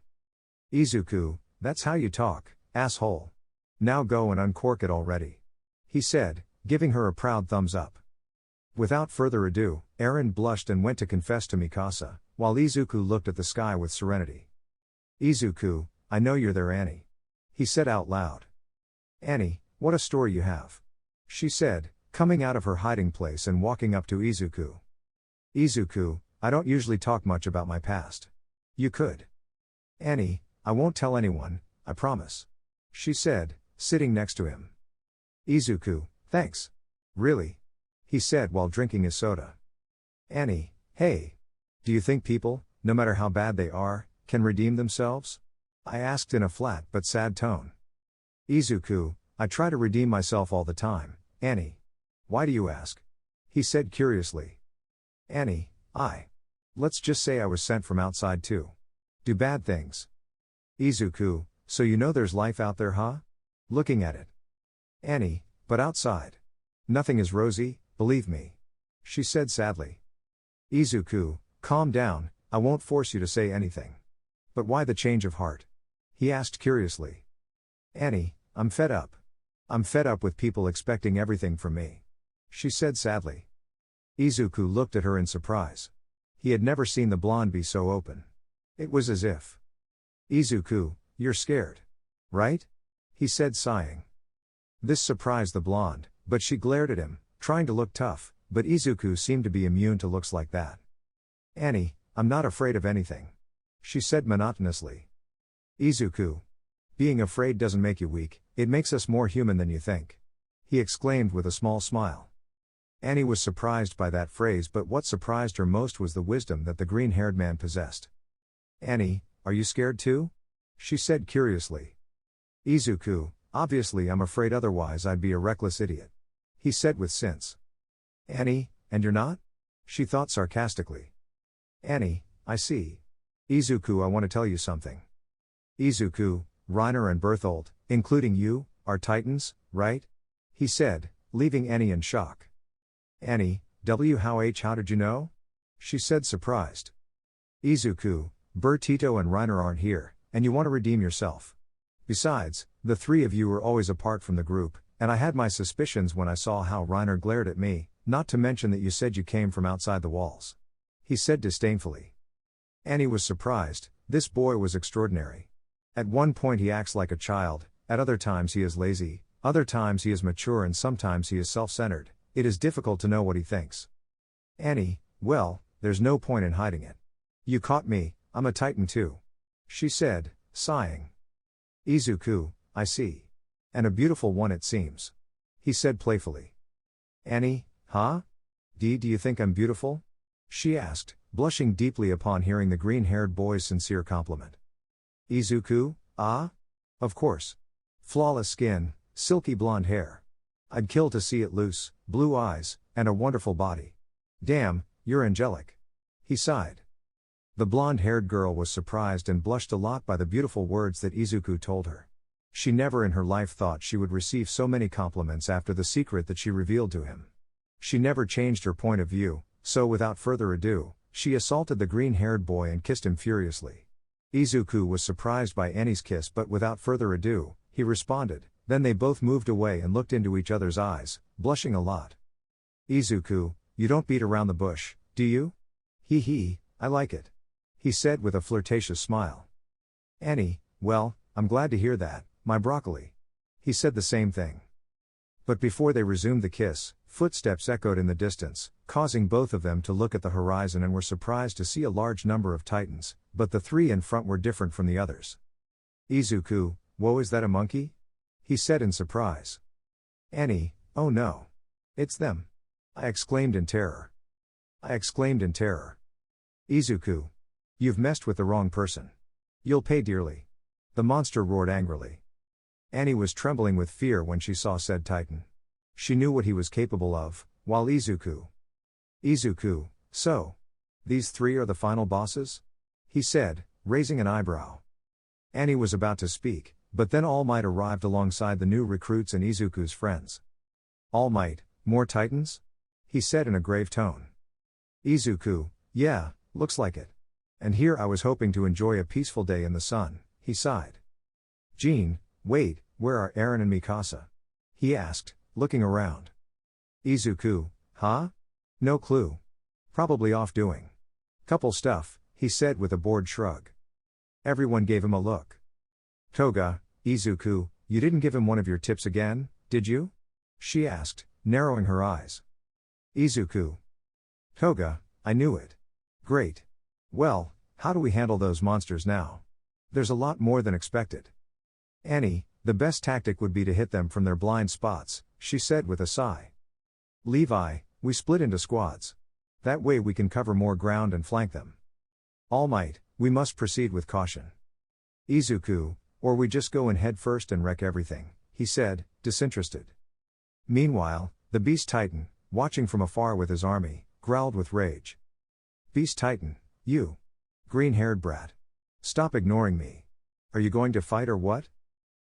[SPEAKER 1] Izuku, that's how you talk, asshole. Now go and uncork it already. He said, giving her a proud thumbs up. Without further ado, Eren blushed and went to confess to Mikasa, while Izuku looked at the sky with serenity. Izuku, I know you're there, Annie. He said out loud. Annie, what a story you have. She said, coming out of her hiding place and walking up to Izuku. Izuku, I don't usually talk much about my past. You could. Annie, I won't tell anyone, I promise. She said, sitting next to him. Izuku, thanks. Really? He said while drinking his soda. Annie, hey. Do you think people, no matter how bad they are, can redeem themselves? I asked in a flat but sad tone. Izuku, I try to redeem myself all the time, Annie. Why do you ask? He said curiously. Annie, let's just say I was sent from outside to do bad things. Izuku, so you know there's life out there, huh? Looking at it. Annie, but outside. Nothing is rosy, believe me. She said sadly. Izuku, calm down, I won't force you to say anything. But why the change of heart? He asked curiously. Annie, I'm fed up. I'm fed up with people expecting everything from me. She said sadly. Izuku looked at her in surprise. He had never seen the blonde be so open. It was as if. Izuku, you're scared. Right? He said sighing. This surprised the blonde, but she glared at him, trying to look tough, but Izuku seemed to be immune to looks like that. Annie, I'm not afraid of anything. She said monotonously. Izuku. Being afraid doesn't make you weak, it makes us more human than you think. He exclaimed with a small smile. Annie was surprised by that phrase, but what surprised her most was the wisdom that the green-haired man possessed. Annie, are you scared too? She said curiously. Izuku, obviously I'm afraid, otherwise I'd be a reckless idiot. He said with sense. Annie, and you're not? She thought sarcastically. Annie, I see. Izuku, I want to tell you something. Izuku, Reiner and Berthold, including you, are titans, right? He said, leaving Annie in shock. Annie, how did you know? She said surprised. Izuku, Tito and Reiner aren't here, and you want to redeem yourself. Besides, the three of you were always apart from the group, and I had my suspicions when I saw how Reiner glared at me, not to mention that you said you came from outside the walls. He said disdainfully. Annie was surprised. This boy was extraordinary. At one point he acts like a child, at other times he is lazy, other times he is mature, and sometimes he is self-centered. It is difficult to know what he thinks. Annie, well, there's no point in hiding it. You caught me, I'm a titan too. She said, sighing. Izuku, I see. And a beautiful one it seems. He said playfully. Annie, huh? Do you think I'm beautiful? She asked, blushing deeply upon hearing the green-haired boy's sincere compliment. Izuku, ah? Of course. Flawless skin, silky blonde hair. I'd kill to see it, loose, blue eyes, and a wonderful body. Damn, you're angelic. He sighed. The blonde-haired girl was surprised and blushed a lot by the beautiful words that Izuku told her. She never in her life thought she would receive so many compliments after the secret that she revealed to him. She never changed her point of view, so without further ado, she assaulted the green-haired boy and kissed him furiously. Izuku was surprised by Annie's kiss, but without further ado, he responded. Then they both moved away and looked into each other's eyes, blushing a lot. Izuku, you don't beat around the bush, do you? Hee, I like it. He said with a flirtatious smile. Annie, well, I'm glad to hear that, my broccoli. He said the same thing. But before they resumed the kiss, footsteps echoed in the distance, causing both of them to look at the horizon and were surprised to see a large number of titans, but the three in front were different from the others. Izuku, whoa, is that a monkey? He said in surprise. Annie, oh no. It's them. I exclaimed in terror. Izuku. You've messed with the wrong person. You'll pay dearly. The monster roared angrily. Annie was trembling with fear when she saw said titan. She knew what he was capable of, while Izuku, so. These three are the final bosses? He said, raising an eyebrow. Annie was about to speak, but then All Might arrived alongside the new recruits and Izuku's friends. All Might, more titans? He said in a grave tone. Izuku, yeah, looks like it. And here I was hoping to enjoy a peaceful day in the sun, he sighed. Jean, wait, where are Eren and Mikasa? He asked, looking around. Izuku, huh? No clue. Probably off doing couple stuff, he said with a bored shrug. Everyone gave him a look. Toga, Izuku, you didn't give him one of your tips again, did you? She asked, narrowing her eyes. Izuku. Toga, I knew it. Great. Well, how do we handle those monsters now? There's a lot more than expected. Annie, the best tactic would be to hit them from their blind spots, she said with a sigh. Levi, we split into squads. That way we can cover more ground and flank them. All Might, we must proceed with caution. Izuku, or we just go in head first and wreck everything, he said, disinterested. Meanwhile, the Beast Titan, watching from afar with his army, growled with rage. Beast Titan, you green-haired brat. Stop ignoring me. Are you going to fight or what?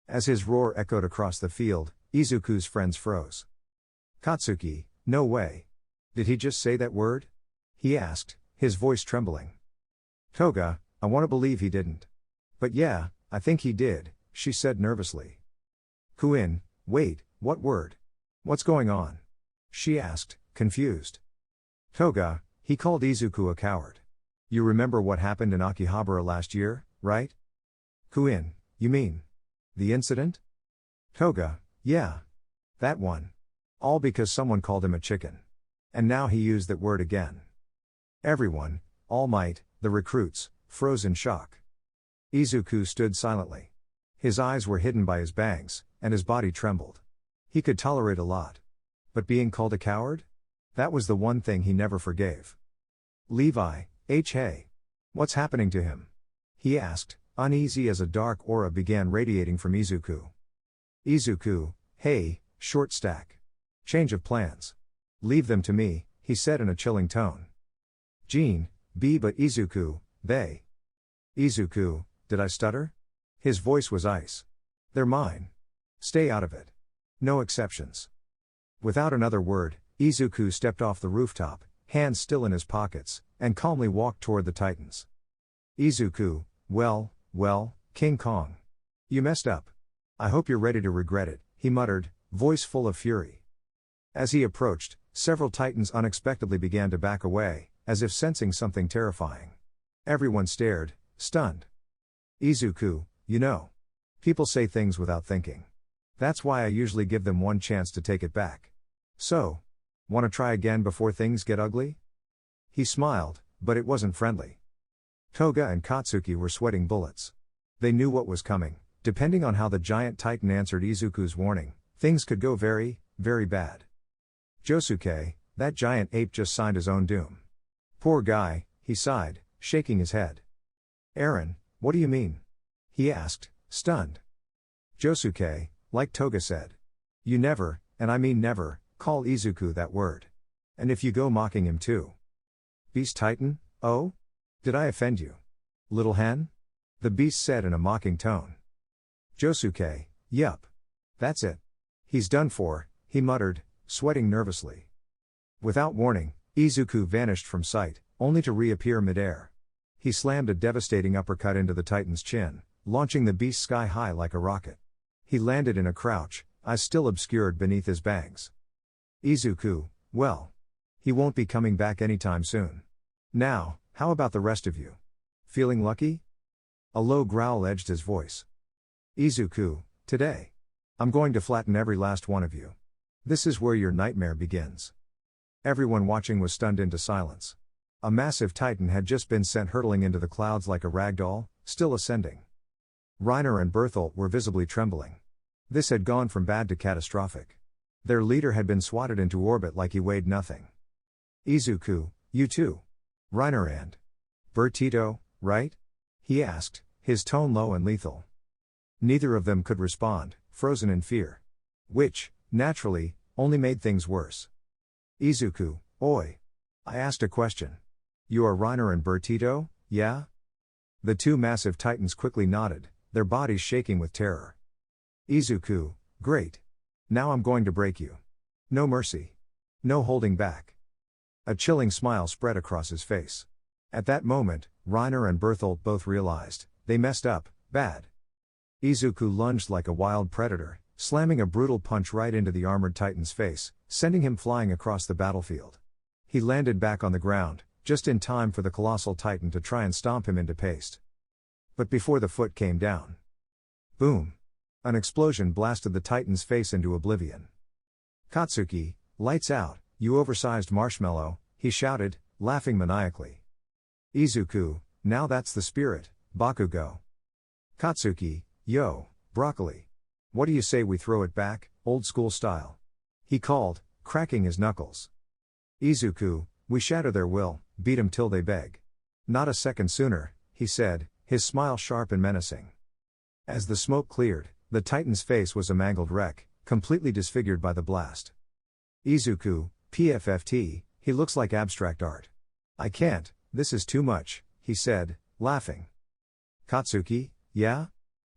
[SPEAKER 1] As his roar echoed across the field, Izuku's friends froze. Katsuki, no way. Did he just say that word? He asked, his voice trembling. Toga, I want to believe he didn't. But yeah, I think he did, she said nervously. Kuin, wait, what word? What's going on? She asked, confused. Toga, he called Izuku a coward. You remember what happened in Akihabara last year, right? Kuin, you mean the incident? Toga, yeah. That one. All because someone called him a chicken. And now he used that word again. Everyone, All Might, the recruits, froze in shock. Izuku stood silently. His eyes were hidden by his bangs, and his body trembled. He could tolerate a lot. But being called a coward? That was the one thing he never forgave. Levi, hey. What's happening to him? He asked, uneasy as a dark aura began radiating from Izuku. Izuku, hey, short stack. Change of plans. Leave them to me, he said in a chilling tone. Jean, but Izuku, they. Izuku, did I stutter? His voice was ice. They're mine. Stay out of it. No exceptions. Without another word, Izuku stepped off the rooftop, hands still in his pockets, and calmly walked toward the Titans. Izuku, well, King Kong. You messed up. I hope you're ready to regret it, he muttered, voice full of fury. As he approached, several Titans unexpectedly began to back away, as if sensing something terrifying. Everyone stared, stunned. Izuku, you know. People say things without thinking. That's why I usually give them one chance to take it back. So, wanna try again before things get ugly? He smiled, but it wasn't friendly. Toga and Katsuki were sweating bullets. They knew what was coming. Depending on how the giant Titan answered Izuku's warning, things could go very, very bad. Josuke, that giant ape just signed his own doom. Poor guy, he sighed, shaking his head. Eren, what do you mean? He asked, stunned. Josuke, like Toga said. You never, and I mean never, call Izuku that word. And if you go mocking him too. Beast Titan, oh? Did I offend you? Little hen? The beast said in a mocking tone. Josuke, yup. That's it. He's done for, he muttered, sweating nervously. Without warning, Izuku vanished from sight, only to reappear midair. He slammed a devastating uppercut into the Titan's chin, launching the beast sky high like a rocket. He landed in a crouch, eyes still obscured beneath his bangs. Izuku, well. He won't be coming back anytime soon. Now, how about the rest of you? Feeling lucky? A low growl edged his voice. Izuku, today. I'm going to flatten every last one of you. This is where your nightmare begins. Everyone watching was stunned into silence. A massive Titan had just been sent hurtling into the clouds like a rag doll, still ascending. Reiner and Bertholdt were visibly trembling. This had gone from bad to catastrophic. Their leader had been swatted into orbit like he weighed nothing. Izuku, you too. Reiner and Bertito, right? He asked, his tone low and lethal. Neither of them could respond, frozen in fear. Which, naturally, only made things worse. Izuku, oi. I asked a question. You are Reiner and Bertito, yeah? The two massive Titans quickly nodded, their bodies shaking with terror. Izuku, great. Now I'm going to break you. No mercy. No holding back. A chilling smile spread across his face. At that moment, Reiner and Bertholdt both realized, they messed up, bad. Izuku lunged like a wild predator, slamming a brutal punch right into the armored Titan's face, sending him flying across the battlefield. He landed back on the ground, just in time for the colossal Titan to try and stomp him into paste. But before the foot came down. Boom! An explosion blasted the Titan's face into oblivion. Katsuki, lights out, you oversized marshmallow, he shouted, laughing maniacally. Izuku, now that's the spirit, Bakugo. Katsuki, yo, broccoli. What do you say we throw it back, old school style? He called, cracking his knuckles. Izuku, we shatter their will, beat 'em till they beg. Not a second sooner, he said, his smile sharp and menacing. As the smoke cleared, the Titan's face was a mangled wreck, completely disfigured by the blast. Izuku, PFFT, he looks like abstract art. I can't, this is too much, he said, laughing. Katsuki, yeah?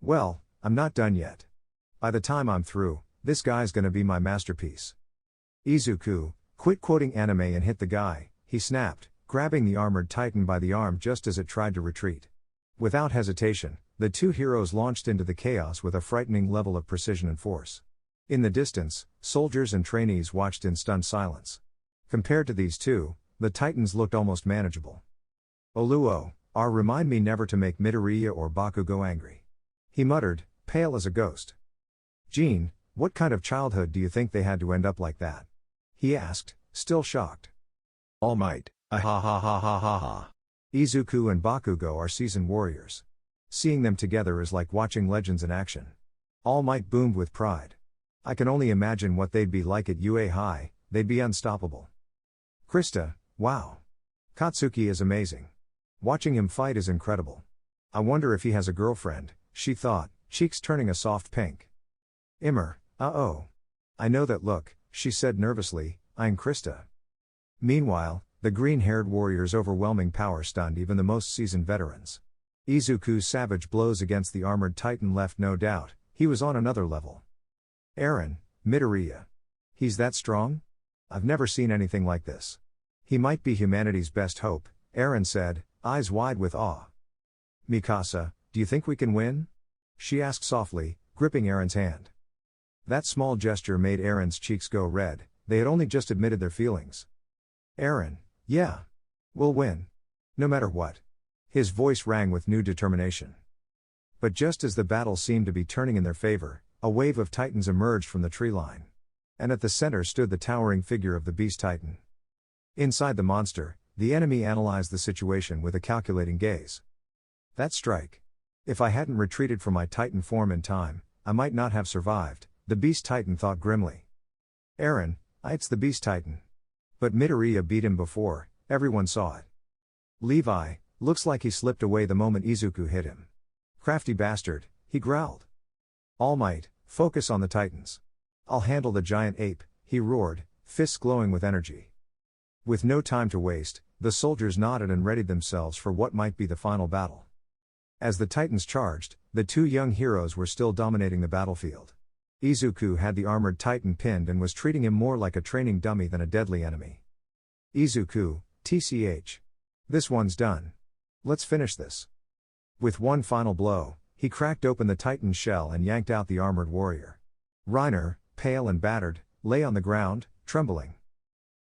[SPEAKER 1] Well, I'm not done yet. By the time I'm through, this guy's gonna be my masterpiece. Izuku, quit quoting anime and hit the guy, he snapped, grabbing the armored Titan by the arm just as it tried to retreat. Without hesitation, the two heroes launched into the chaos with a frightening level of precision and force. In the distance, soldiers and trainees watched in stunned silence. Compared to these two, the Titans looked almost manageable. Oluo, remind me never to make Midoriya or Bakugo angry. He muttered, pale as a ghost. Jean, what kind of childhood do you think they had to end up like that? He asked, still shocked.
[SPEAKER 2] All Might, ah ha ha ha ha ha ha.
[SPEAKER 1] Izuku and Bakugo are seasoned warriors. Seeing them together is like watching legends in action. All Might boomed with pride. I can only imagine what they'd be like at UA High, they'd be unstoppable. Krista, wow. Katsuki is amazing. Watching him fight is incredible. I wonder if he has a girlfriend, she thought, cheeks turning a soft pink. Immer, uh-oh. I know that look, she said nervously, eyeing Krista. Meanwhile, the green-haired warrior's overwhelming power stunned even the most seasoned veterans. Izuku's savage blows against the armored titan left no doubt, he was on another level. Eren, Midoriya. He's that strong? I've never seen anything like this. He might be humanity's best hope, Eren said, eyes wide with awe. Mikasa, do you think we can win? She asked softly, gripping Eren's hand. That small gesture made Eren's cheeks go red, they had only just admitted their feelings. Eren, yeah. We'll win. No matter what. His voice rang with new determination. But just as the battle seemed to be turning in their favor, a wave of titans emerged from the tree line. And at the center stood the towering figure of the beast titan. Inside the monster, the enemy analyzed the situation with a calculating gaze. That strike. If I hadn't retreated from my titan form in time, I might not have survived, the beast titan thought grimly. Eren, it's the beast titan. But Midoriya beat him before, everyone saw it. Levi, looks like he slipped away the moment Izuku hit him. Crafty bastard, he growled. All Might, focus on the titans. I'll handle the giant ape, he roared, fists glowing with energy. With no time to waste, the soldiers nodded and readied themselves for what might be the final battle. As the titans charged, the two young heroes were still dominating the battlefield. Izuku had the armored titan pinned and was treating him more like a training dummy than a deadly enemy. Izuku, tch. This one's done. Let's finish this. With one final blow, he cracked open the titan's shell and yanked out the armored warrior. Reiner, pale and battered, lay on the ground, trembling.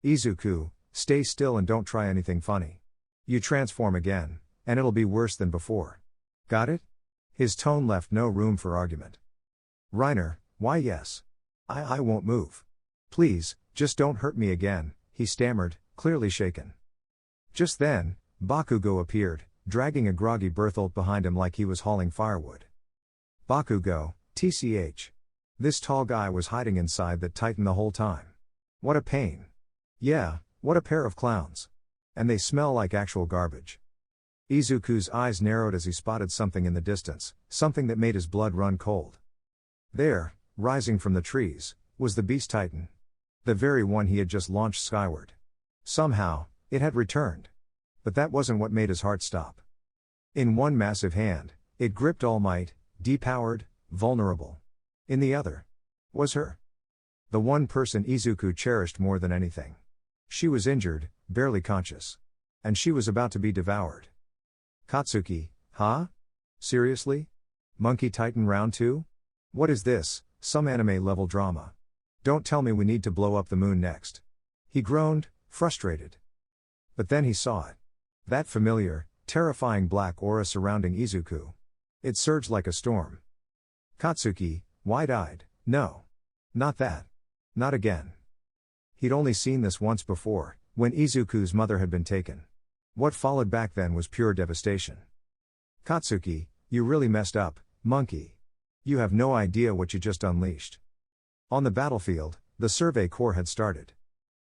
[SPEAKER 1] Izuku, stay still and don't try anything funny. You transform again, and it'll be worse than before. Got it? His tone left no room for argument. Reiner, why yes. I won't move. Please, just don't hurt me again, he stammered, clearly shaken. Just then, Bakugo appeared, dragging a groggy Bertholdt behind him like he was hauling firewood. Bakugo, tch. This tall guy was hiding inside that titan the whole time. What a pain. Yeah, what a pair of clowns. And they smell like actual garbage. Izuku's eyes narrowed as he spotted something in the distance, something that made his blood run cold. There, rising from the trees, was the beast titan. The very one he had just launched skyward. Somehow, it had returned. But that wasn't what made his heart stop. In one massive hand, it gripped All Might, depowered, vulnerable. In the other, was her. The one person Izuku cherished more than anything. She was injured, barely conscious. And she was about to be devoured. Katsuki, huh? Seriously? Monkey Titan Round 2? What is this, some anime-level drama? Don't tell me we need to blow up the moon next. He groaned, frustrated. But then he saw it. That familiar, terrifying black aura surrounding Izuku. It surged like a storm. Katsuki, wide-eyed, no. Not that. Not again. He'd only seen this once before, when Izuku's mother had been taken. What followed back then was pure devastation. Katsuki, you really messed up, monkey. You have no idea what you just unleashed. On the battlefield, the Survey Corps had started.